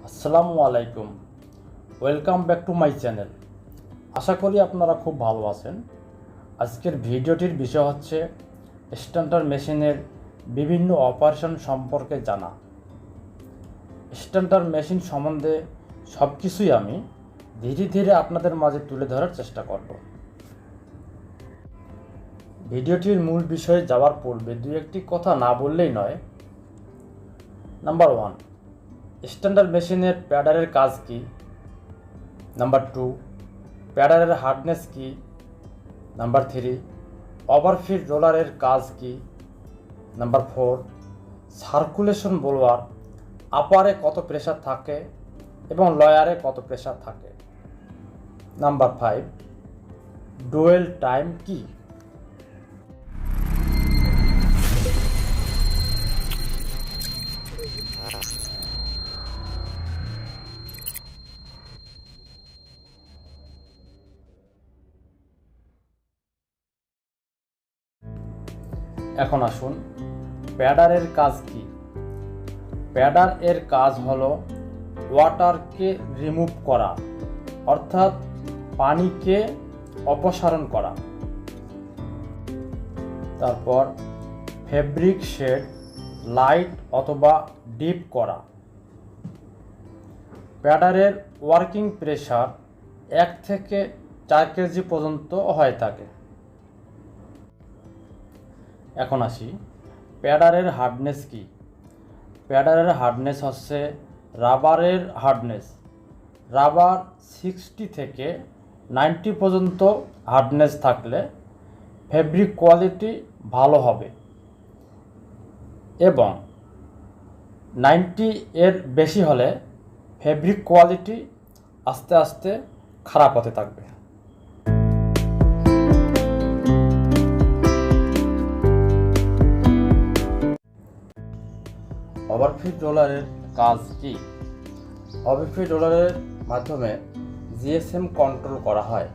আসসালামু আলাইকুম, welcome back to my channel. আশা করি আপনারা খুব ভালো আছেন। আজকের ভিডিওটির বিষয় হচ্ছে স্ট্যান্ডার মেশিনের বিভিন্ন অপারেশন সম্পর্কে জানা। স্ট্যান্ডার মেশিন সম্বন্ধে সব কিছুই আমি ধীরে ধীরে আপনাদের মাঝে তুলে ধরার চেষ্টা করব। ভিডিওটির মূল বিষয়ে যাওয়ার পূর্বে দুই একটি কথা না বললেই নয়। নাম্বার 1, স্ট্যান্ডার মেশিনের প্যাডারের কাজ কি। নাম্বার 2, প্যাডারের হার্ডনেস কি। নাম্বার 3, ওভারফিড রোলারের কাজ কি। নাম্বার 4, সার্কুলেশন ব্লোয়ার আপারে কত প্রেসার থাকে এবং লয়ারে কত প্রেসার থাকে। নাম্বার 5, ডুয়েল টাইম কি। এখন আসুন, প্যাডারের কাজ কি। প্যাডার এর কাজ হলো ওয়াটারকে রিমুভ করা, অর্থাৎ পানিকে অপসারণ করা। তারপর ফেব্রিক শেড লাইট অথবা ডিপ করা। প্যাডারের ওয়ার্কিং প্রেসার 1 থেকে 4 কেজি পর্যন্ত হয়ে থাকে। এখন আসি, প্যাডারের হার্ডনেস কি। প্যাডারের হার্ডনেস হচ্ছে রাবারের হার্ডনেস। রাবার 60 থেকে 90 পর্যন্ত হার্ডনেস থাকলে ফেব্রিক কোয়ালিটি ভালো হবে এবং 90 এর বেশি হলে ফেব্রিক কোয়ালিটি আস্তে আস্তে খারাপ হতে থাকবে। ওভারফিড রোলারের কাজ কি। ওভারফিড রোলারের মাধ্যমে জিএসএম কন্ট্রোল করা হয়।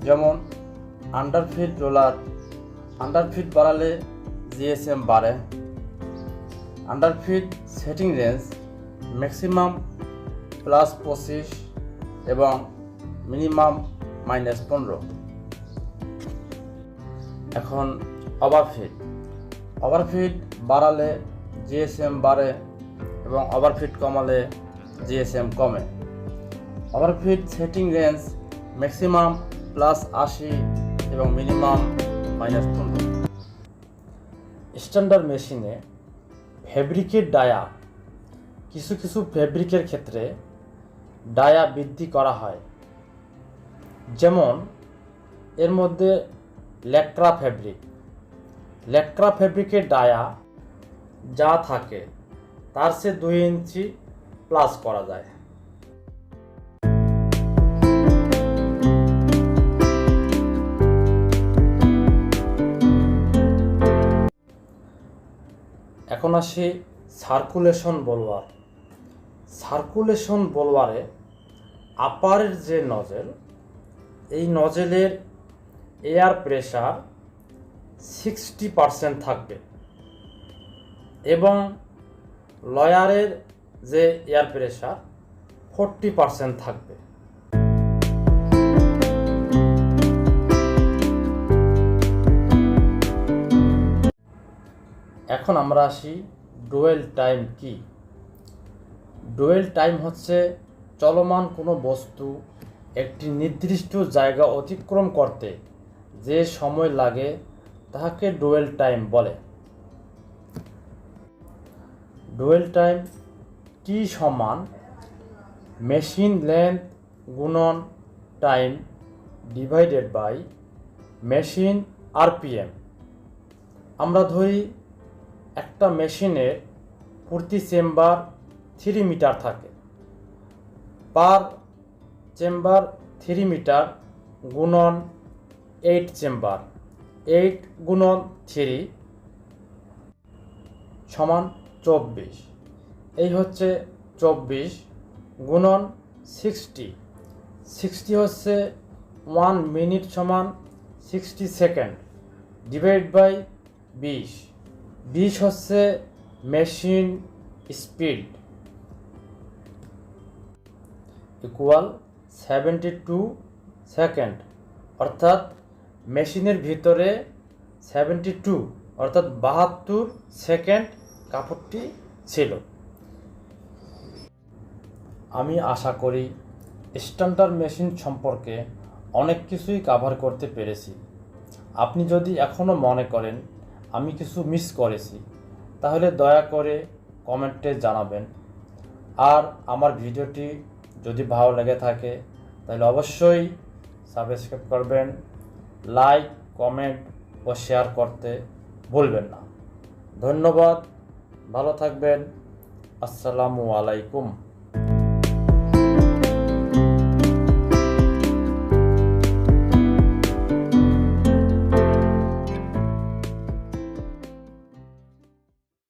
যেমন আন্ডারফিড রোলার, আন্ডারফিড বাড়ালে জিএসএম বাড়ে। আন্ডারফিড সেটিং রেঞ্জ ম্যাক্সিমাম +25 এবং মিনিমাম -15। এখন ওভারফিড, ওভারফিড বাড়ালে জিএসএম বাড়ে এবং ওভারফিড কমালে জিএসএম কমে। ওভারফিড সেটিং রেঞ্জ ম্যাক্সিমাম +80 এবং মিনিমাম -15। স্ট্যান্ডার্ড মেশিনে ফেব্রিকের ডায়া, কিছু কিছু ফেব্রিকের ক্ষেত্রে ডায়া বৃদ্ধি করা হয়। যেমন এর মধ্যে ল্যাক্রা ফেব্রিক। ল্যাক্রা ফেব্রিকের ডায়া যা থাকে তার চেয়ে 2 ইঞ্চি প্লাস করা যায়। এখন আসি সার্কুলেশন ব্লোয়ার। সার্কুলেশন ব্লোয়ারে আপারের যে নজেল, এই নজেলের এয়ার প্রেসার 60% থাকবে এবং লয়ারের যে এয়ার প্রেসার 40% থাকবে। এখন আমরা আসি ডুয়েল টাইম কি। ডুয়েল টাইম হচ্ছে চলমান কোনো বস্তু একটি নির্দিষ্ট জায়গা অতিক্রম করতে যে সময় লাগে তাকে ডুয়েল টাইম বলে। ডুয়েল টাইম টি সমান মেশিন লেন্থ গুণন time divided by machine RPM. আমরা ধরি একটা মেশিনের প্রতি চেম্বার 3 মিটার থাকে। পার চেম্বার 3 মিটার গুণন 8 চেম্বার, 8 গুণন 3 সমান 24। এই হচ্ছে 24 গুণন 60। 60 হচ্ছে 1 মিনিট সমান 60 সেকেন্ড ডিভাইড বাই 20। 20 হচ্ছে মেশিন স্পিড। ইকুয়াল 72 সেকেন্ড, অর্থাৎ মেশিনের ভিতরে 72 অর্থাৎ 72 সেকেন্ড কাপড়টি ছিল। আমি আশা করি স্ট্যান্ডার্ড মেশিন সম্পর্কে অনেক কিছুই কভার করতে পেরেছি। আপনি যদি এখনও মনে করেন আমি কিছু মিস করেছি, তাহলে দয়া করে কমেন্টে জানাবেন। আর আমার ভিডিওটি যদি ভালো লেগে থাকে তাহলে অবশ্যই সাবস্ক্রাইব করবেন, লাইক, কমেন্ট ও শেয়ার করতে ভুলবেন না। ধন্যবাদ, ভালো থাকবেন। আসসালামু আলাইকুম।